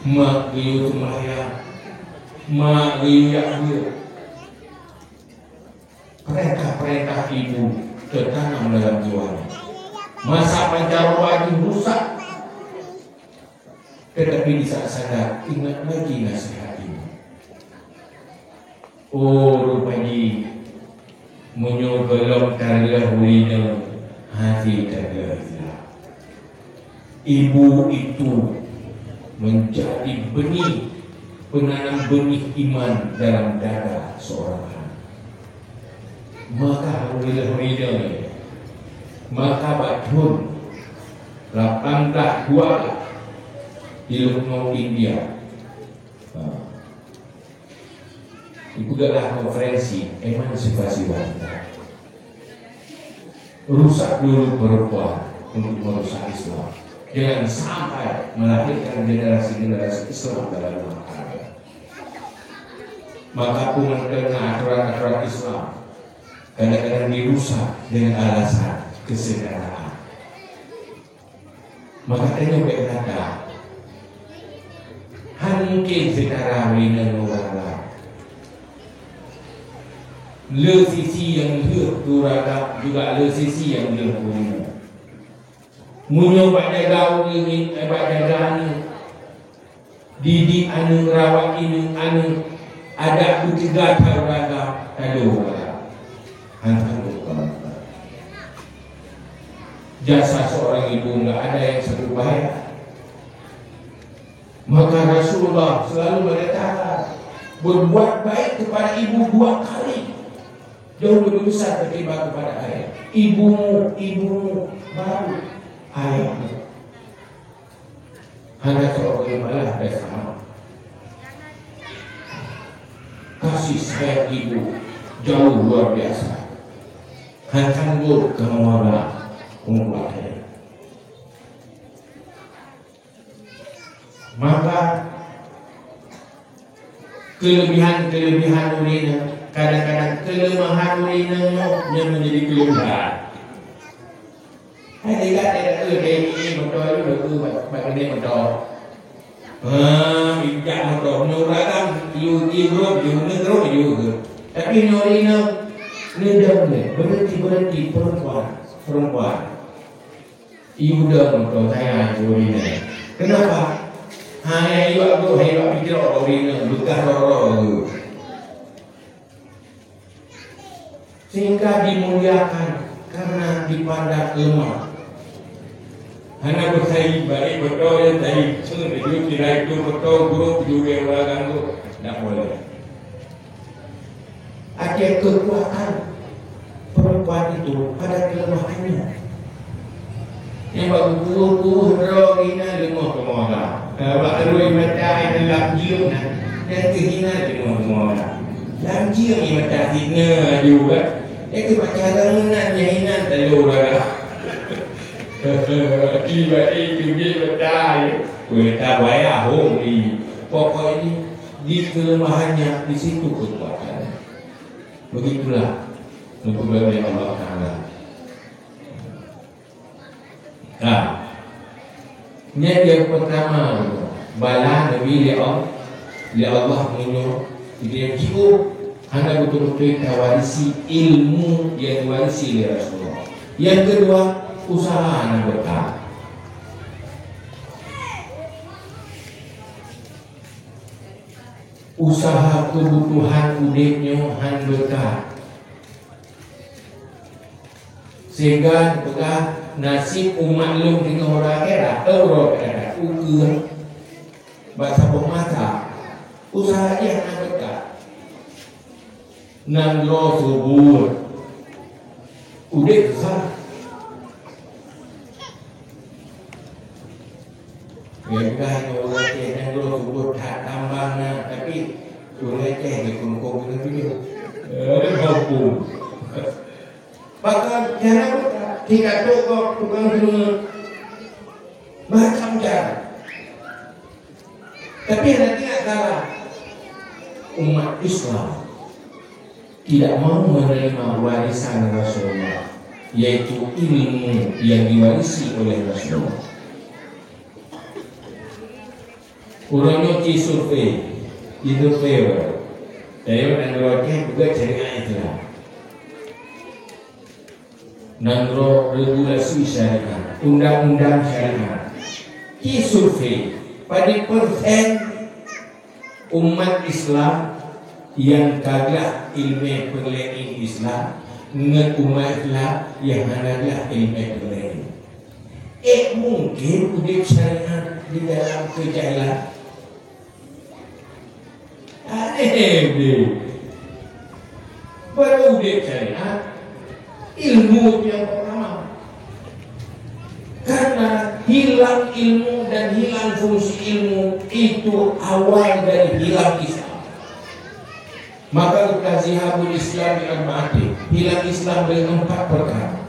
mak giyu sembahyang, mak giyu yakbu. Perintah-perintah ibu tertanam dalam jiwanya. Masa pancaroba rusak. Tetapi di saat sadar, ingat lagi nasihat ini. Oh, rupanya menyobelok terlahulina hati terlahulina. Ibu itu menjadi benih, penanam benih iman dalam dada seorang anak. Maka alhamdulillah, maka batun 18 di Lucknow, India. Itu adalah konferensi emansipasi wanita. Rusak dulu perempuan untuk merusak Islam. Jangan sampai melahirkan generasi-generasi Islam dalam rumah tangga. Maka pun dengan aturan-aturan Islam kadang-kadang dirusak dengan alasan kesederhanaan. Maka tanya berkata, mungkin secara wina nurada le sisi yang dia nurada juga le sisi yang dia punya munyo pada gaul ini pada gani didik anu rawat ini anu ada ketiga nurada aduh jasa seorang ibu enggak ada yang satu bahaya. Maka Rasulullah selalu berkata, berbuat baik kepada ibu 2 kali jauh lebih besar ketimbang kepada ayah. Ibumu baru ayahmu. Hanya seorang yang malah bersama. Kasih sayang ibu jauh luar biasa. Hanya kemauan membuatnya. Maka kelebihan urina, kadang-kadang kelemahan urina yang menjadi kelebihan. Hai dia kata ini motor itu bagus ini motor. Bijak motor nuragam you negro you. Tapi urina nedam deh berhenti perempuan. Ibu dah motor saya urina. Kenapa? Hanya ibu pikir orang bekas roro sehingga dimuliakan karena dipandang lemah. Hanya bersaing baik betul yang tadi itu tidak itu betul guru juga orang itu tidak boleh. Ada kekuatan perempuan itu pada kelemahannya. Yang bagus-bagus rogina lemah kemola. Kalau mata dalam jiung dan kehina lemah. Dalam jiung yang mata hina juga. Itu pacaran hina telur lah. Tiba itu dia betai. Kita bayar hobi. Pokoknya di kelemahannya di situ kekuatan. Begitulah untuk Allah Taala. Nah, ini yang pertama bala Nabi Allah menyuruh dia jiwa anda betul-betul warisi ilmu yang diwarisi oleh Rasulullah. Yang kedua usaha anda berkah. usaha kebutuhan udipnya han berkah. Sehingga berkah nasib umat lu dengan orang era euro era ukur bahasa mata usaha yang berkah nan lo subur udip besar. Biarkan orang yang lo subur tak tambahnya, tapi orang yang kongkong itu dia mampu. Maka jangan tidak cukup tukang semua macam cara. Tapi nanti tidak salah, umat Islam tidak mau menerima warisan Rasulullah, yaitu ilmu yang diwarisi oleh Rasulullah. Orangnya di survei, dari orang juga jaringan Islam. Nangro regulasi syariat, undang-undang syariat. Di survei, pada persen umat Islam yang kagak ilmu peneliti Islam, dengan umat Islam yang adalah ilmu peneliti. Mungkin udah syariat di dalam kejahilan. Baru dia syariat ilmu yang pertama, karena hilang ilmu dan hilang fungsi ilmu itu awal dari hilang Islam. Maka zihabul Islam yang mati, hilang Islam dengan 4 perkara.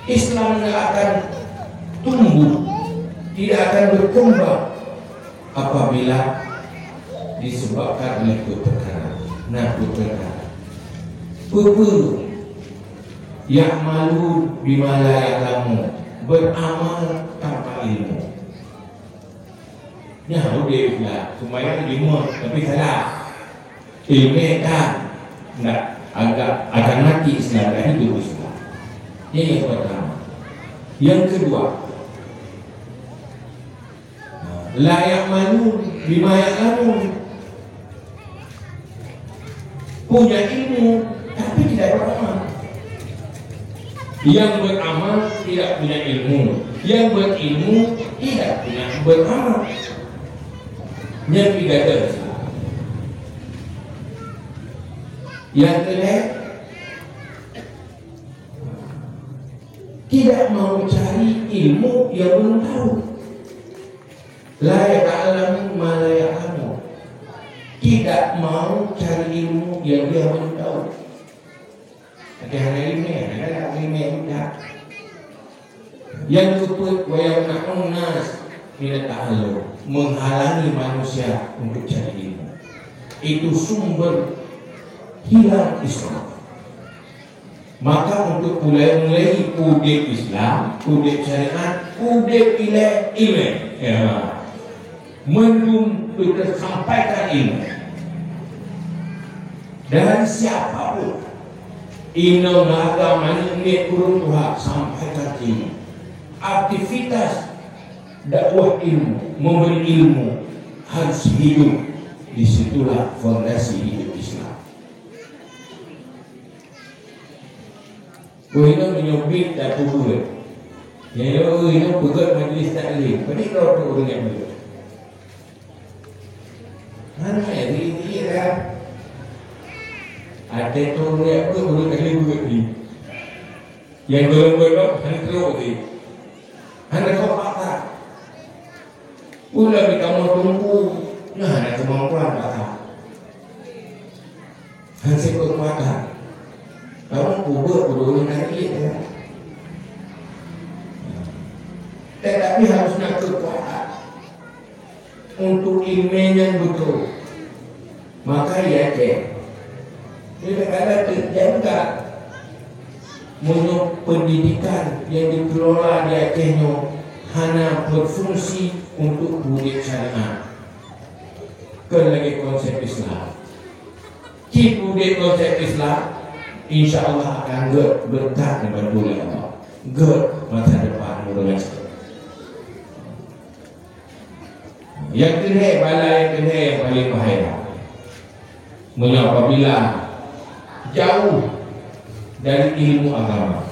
Islam tidak akan tumbuh, tidak akan berkembang apabila disebabkan oleh perkara. Nah, perkara yang malu bima la ya'lamu, beramal tanpa ilmu. Ya udah lah, supaya ilmu tapi salah. Ilmu kan enggak akan mati Islam dan hidup Islam. Ini yang pertama. Yang kedua, la ya'malu bima ya'lamu, punya ilmu tapi tidak beramal. Yang beramal tidak punya ilmu, yang berilmu tidak punya beramal. Yang ketiga, yang kedua, tidak mau cari ilmu yang belum tahu. La ya'lamu ma la ya'lamu, tidak mau cari ilmu yang dia belum tahu. Ada ilmu, ada ilmu tidak. Yang kedua, wayang nas tidak tahu, menghalangi manusia untuk cari ilmu. Itu sumber hilang Islam. Maka untuk mulai udip Islam, udip syariat, udip ilmu, mendung kita sampaikan ilmu dari siapapun. Inna agama ini kurun Tuhan sampaikan ilmu. Aktivitas dakwah ilmu, memberi ilmu harus hidup. Disitulah fondasi hidup Islam. Ini menyubit dan kubur. Yang ini pegat majlis taklim. Ini kalau tu orang yang betul. Mana yang ini kan? Ada tu orang pun boleh kali buat ni. Yang belum hanya teruk ni. Hanya kau patah. Ulah kamu tunggu. Nah, ada kemampuan patah. Hanya kekuatan. Kamu kubur bodoh lagi ya. Tetapi harusnya kekuatan untuk ilmu yang betul. Maka ya cek. Jadi ada terjaga menurut pendidikan yang dikelola di Acehnya hanya berfungsi untuk budaya syariat. Kan lagi konsep Islam. Ki budaya konsep Islam, insya Allah akan berkah dan berbulan Allah. Masa depan menurut Yang kedua, bala yang kedua yang paling bahaya. Apabila jauh dari ilmu agama,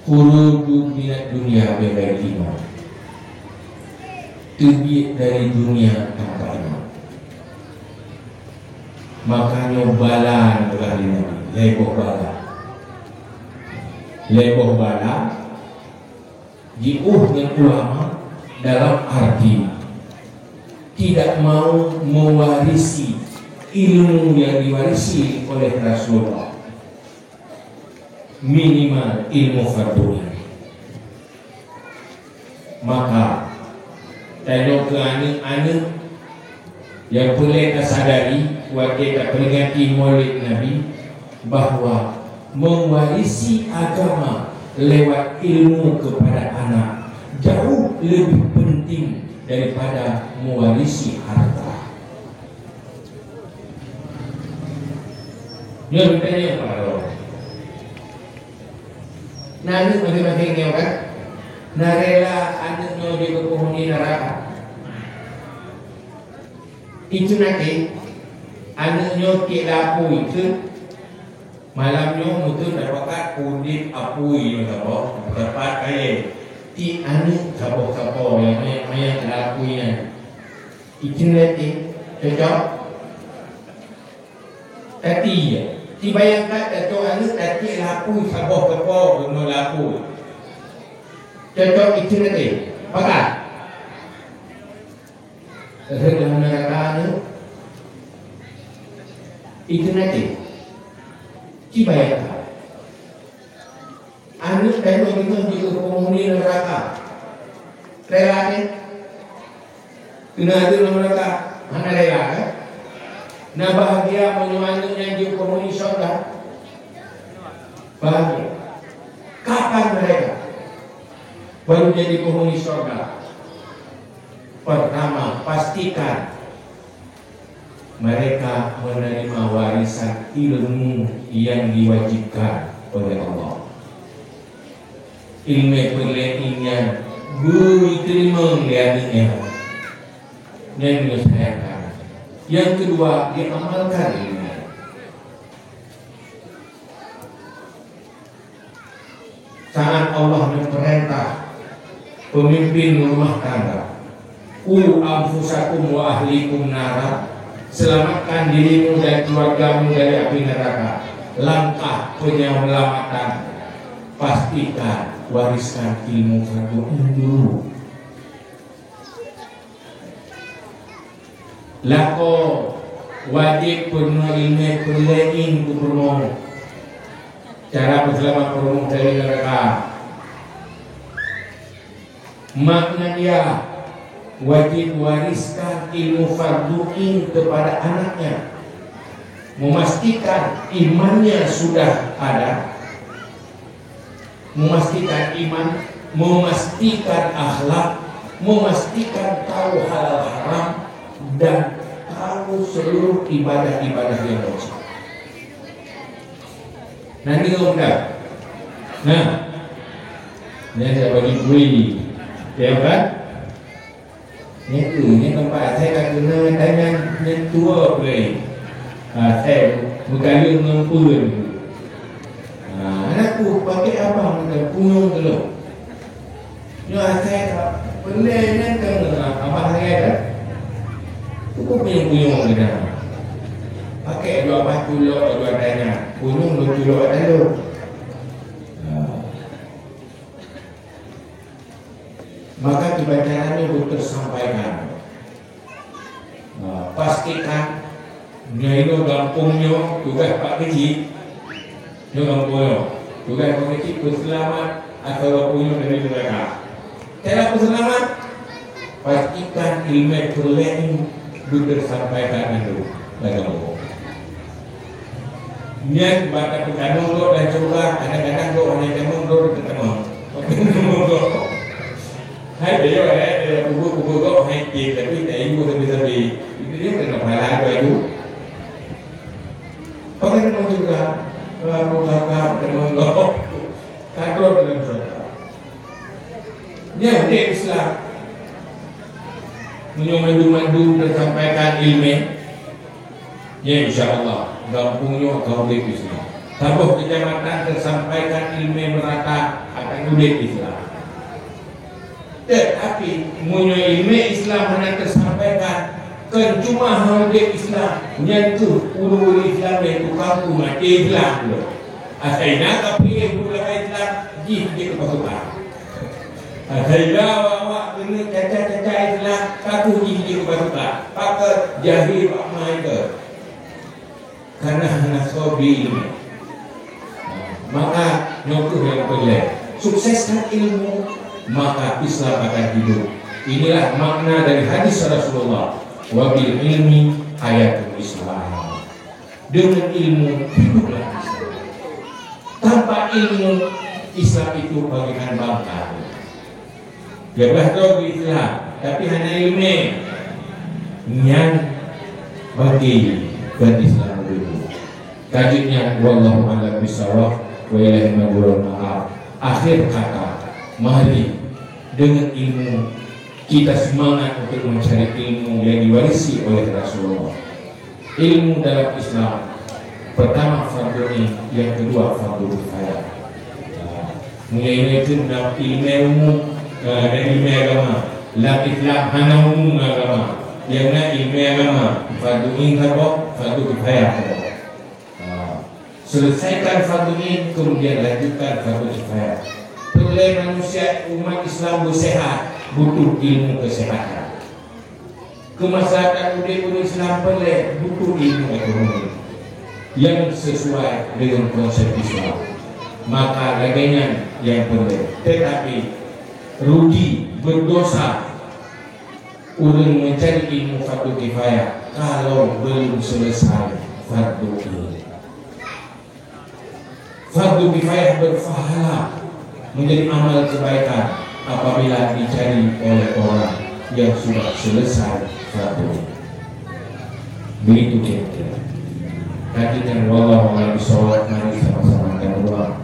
khuruju minat dunia beda iman, terbit dari dunia tanpa iman. Makanya balan berkali Nabi, leboh bala jiuh dengan ulama dalam arti tidak mau mewarisi ilmu yang diwarisi oleh Rasulullah, minimal ilmu fardunya. Maka tanya ke anak-anak yang boleh tersadari wajib peringati maulid Nabi bahwa mewarisi agama lewat ilmu kepada anak jauh lebih penting daripada mewarisi harta. Dia bertanya kepada Allah, nanti masing-masingnya kan narela anaknya di penghuni neraka. Itu nanti anaknya kilapu itu malamnya mungkin dapat kudip apui dapat kaya ti anak kapok-kapok yang banyak kelakunya itu nanti cocok tadi ya ti bayangkan cocok anak tadi lapu kapok-kapok guna lapu cocok itu nanti pakat dalam neraka itu nanti ti bayangkan anak dan orang juga penghuni neraka rela ni kena ada neraka mana rela kan nak bahagia menyuanya juga penghuni syurga bahagia kapan mereka baru jadi penghuni syurga? Pertama pastikan mereka menerima warisan ilmu yang diwajibkan oleh Allah. Ilmu perlainan diterima lihatnya dan diusahakan. Yang kedua diamalkan ilmu. Saat Allah memperintah pemimpin rumah tangga, anfusakum wa ahlikum nara, selamatkan dirimu dan keluargamu dari api neraka. Langkah penyelamatan, pastikan wariskan ilmu fardu dulu. Lako wajib penuh ilmu perlain kupermu cara berselamat perumah dari neraka. Makna dia wajib wariskan ilmu farduin kepada anaknya, memastikan imannya sudah ada, memastikan iman, memastikan akhlak, memastikan tahu halal haram dan tahu seluruh ibadah-ibadah yang wajib. Nanti kamu dah, nah, ini saya bagi bui, ya kan? Ini tempat saya akan kena tanya yang tua boleh. Saya bukan mengumpul. Anakku pakai apa? Mereka punyung dulu. Ya saya boleh kan apa saya kan? Cukup punyung kita. Pakai dua batu lo, dua tanya. Punyung lo dulu ada lo. Maka kebacaannya untuk sampaikan. Pastikan nyaino gampungnya tugas Pak Kecil, nyo gampungnya tugas Pak Kecil berselamat atau punya dari mereka. Cara berselamat, pastikan ilmu perlain sudah sampaikan itu bagaimana. Niat baca pecanung lo dan coba kadang-kadang lo hanya canung lo ketemu. Hai dia ada buku-buku kok hai tapi tak ibu tapi itu dia kena pahala apa itu? Orang yang juga mengangkat dan menggolok kador dalam surga. Dia Islam menyomandu-mandu dan sampaikan ilmu Ya insya Allah gampungnya kau di Islam. Tabuh kecamatan tersampaikan ilmu merata akan udah Islam. Tetapi munyo ilmu Islam mana tersampaikan kan cuma hal Islam nyentuh ulu Islam itu kampung mati Islam loh. Asalnya tapi pula Islam jih kepasukan. Asalnya awak kena caca-caca Islam kaku jih kepasukan. Pakai jahil pak mereka. Karena nasobi ini, maka nyukuh yang boleh sukseskan ilmu, maka Islam akan hidup. Inilah makna dari hadis Rasulullah, wabil ilmi hayatul Islam. Dengan ilmu hiduplah Islam. Tanpa ilmu Islam itu bagaikan bangka. Dia tahu Islam, tapi hanya ilmu yang bagi Islam dulu. Tajuknya wallahu a'lam bishawab wa ilaihi marji'un. Akhir kata, mari dengan ilmu kita semangat untuk mencari ilmu yang diwarisi oleh Rasulullah. Ilmu dalam Islam, pertama fardu ain, yang kedua fardu kifayah. Mulai itu dalam ilmu dan ilmu agama, la Islam hanya umum agama. Yang nak ilmu agama, fardu ain kabo, fardu kifayah kabo. Selesaikan fardu ain, kemudian lanjutkan fardu kifayah. Perlu manusia umat Islam bersehat, butuh ilmu kesehatan. Kemaslahatan umat Islam perlu butuh ilmu ekonomi yang sesuai dengan konsep Islam. Maka laginya yang perlu. Tetapi rugi berdosa orang mencari ilmu fardu kifayah kalau belum selesai fardu ain. Fardu kifayah berpahala menjadi amal kebaikan apabila dicari oleh orang yang sudah selesai fardu. Begitu kira-kira. Tadi kan wallahu a'lam bishawab, mari sama-sama kita berdoa.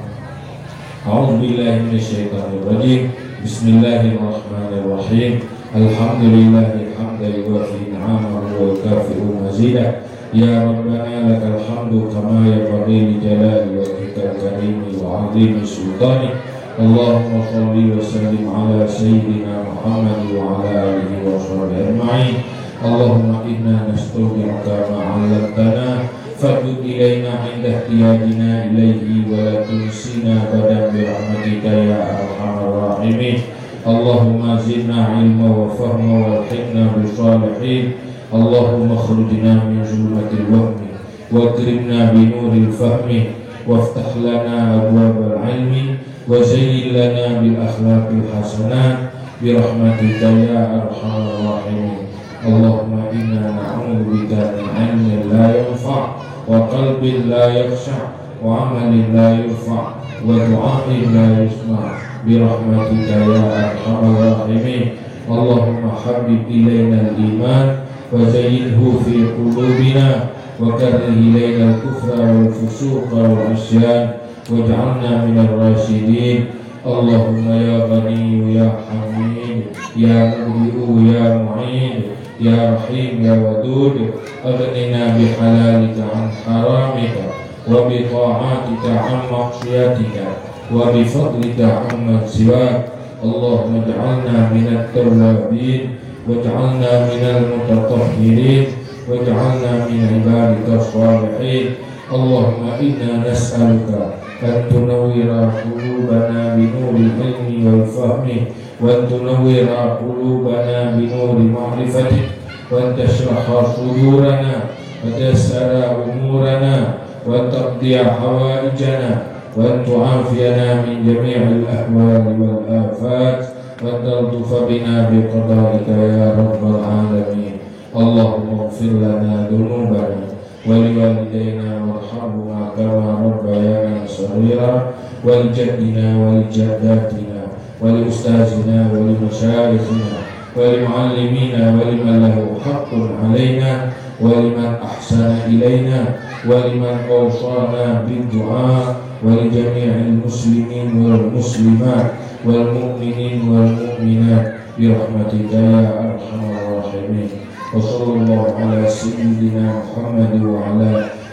A'udzubillahi minasyaitonir rajim. Bismillahirrahmanirrahim. Alhamdulillahi hamdan yuwafi ni'amahu wa yukafi'u mazidah. Ya Rabbana lakal hamdu kama yanbaghi li jalali wajhikal karimi wa 'azimi sultanik. Allahumma shalli wa sallim ala sayyidina Muhammad wa ala alihi wa sahbihi ajma'in. Allahumma inna nastaudi'uka ma 'allamtana fadud ilaina 'inda ihtiyajina ilaihi wa la tunsina badan bi rahmatika ya arhamar rahimin. Allahumma zidna ilma wa fahma wa alhiqna bil salihin. Allahumma khrijna min zulmatil wahmi wa akrimna bi nuril fahmi waftah lana abwabal ilmi wa zayyin lana bil akhlaqil hasanat bi rahmatika ya arhamar rahimin. Allahumma inna na'udzu bika min ilmin la yanfa' wa qalbin la yakhsha' wa amalin la yurfa' wa du'a'in la yusma' bi rahmatika ya arhamar rahimin. Allahumma habbib ilayna al-iman wa zayyinhu fi qulubina wa karrih ilayna al-kufra wal fusuqa wal 'isyan waj'alna minal rasyidin. Allahumma ya Ghani ya Hamid ya Mubdi'u ya Mu'in ya Rahim ya Wadud, aghnina bi halalika an haramika wa bi ta'atika an maksiatika wa bi fadlika amman siwak. Allahumma ij'alna minat tawwabin waj'alna minal mutatahhirin waj'alna min ibadika shalihin. Allahumma inna nas'aluka an tunawwira qulubana bi nuril ilmi wal fahmi wa tunawwira qulubana bi nuri ma'rifatik wa tashraha sudurana wa tayassara umurana wa taqdi'a hawaijana wa tu'afiyana min jami'il ahwali wal afat wa taltufa bina bi qada'ika ya rabbal alamin. Allahumma ighfir lana dhunubana wa liwalidayna warhamhuma kama rabbayana shaghira wa lijaddina wa lijaddatina wa liustazina wa limashayikhina wa limuallimina wa liman lahu haqqun alaina wa liman ahsana ilaina wa liman awsana bid-du'a wa li jami'il muslimin wal muslimat wal mu'minin wal mu'minat bi rahmatika ya arhamar rahimin. وصلى الله على سيدنا محمد وعلى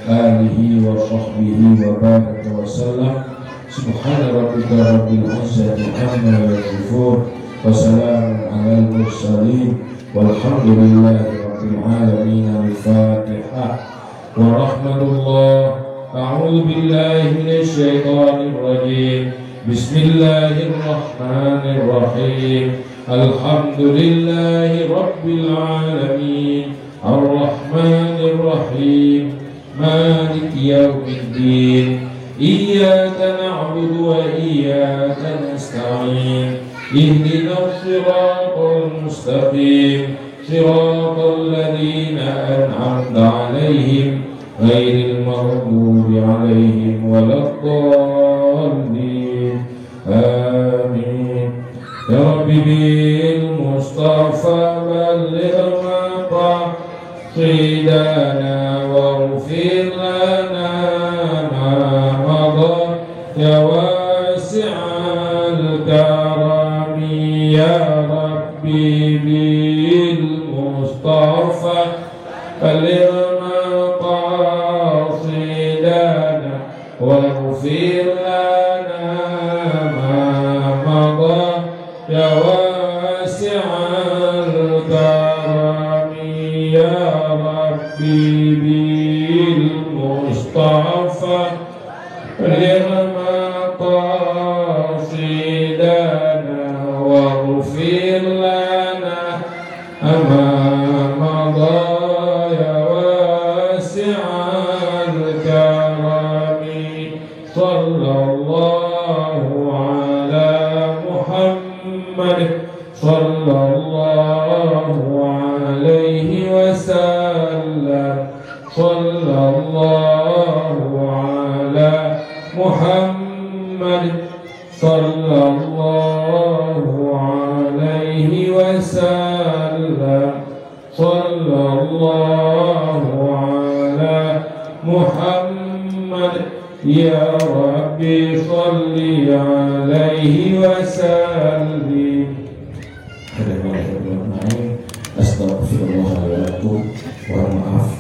آله وصحبه وبارك وسلم. سبحان ربك رب العزة عما يصفون وسلام على المرسلين والحمد لله رب العالمين. الفاتحة. ورحمة الله. أعوذ بالله من الشيطان الرجيم. بسم الله الرحمن الرحيم. الحمد لله رب العالمين الرحمن الرحيم مالك يوم الدين إياك نعبد وإياك نستعين اهدنا الصراط المستقيم صراط الذين أنعمت عليهم غير المغضوب عليهم ولا الضالين. آمين. يا رب بالمصطفى بلغ مقاصدنا واغفر لنا ما مضى يا واسع الكرم يا ربي بالمصطفى بلغ مقاصدنا واغفر لنا ما مضى يا واسع الكرم يا ربي بالمصطفى بلغ مقاصدنا واغفر لنا ما مضى يا واسع الكرم. صلى الله على محمد صلى الله عليه وسلم. صلى الله على محمد صلى الله عليه وسلم. صلى الله على محمد يا ربي صل عليه وسلم. Astagfirullah wa atubu wa maaf.